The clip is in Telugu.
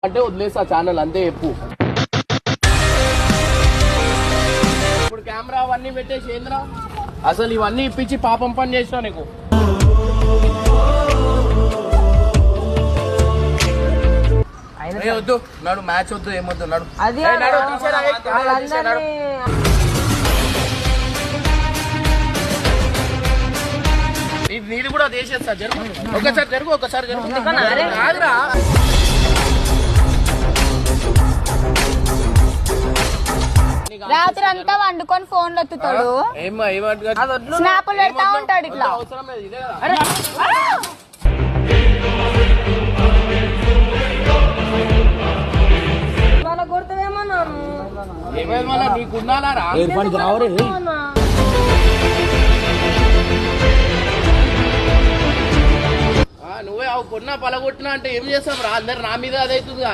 అంటే వదిలేసా ఛానల్ అంతే చెప్పు. ఇప్పుడు కెమెరా అవన్నీ పెట్టేసి ఏంద్రా అసలు ఇవన్నీ ఇప్పించి పాపం పని చేసినా నీకు. వద్దు నడు, మ్యాచ్ వద్దు, ఏమొద్దు నడు. నీది కూడా దేశేస్తా జరుగు, ఒకసారి జరుగు, ఒకసారి జరుగు. కాదురా రాత్రి అంతా వండుకొని ఫోన్లు ఎత్తుతాడు, స్నాపులు పెడతా ఉంటాడు ఇట్లా. అవసరం లేదు ఇదే కదా. ఏమైంది మళ్ళా నీకున్నారా? నువ్వే కొన్నా పలగొట్టినా అంటే ఏం చేస్తాం రా, అందరు నా మీద అదైతుంది.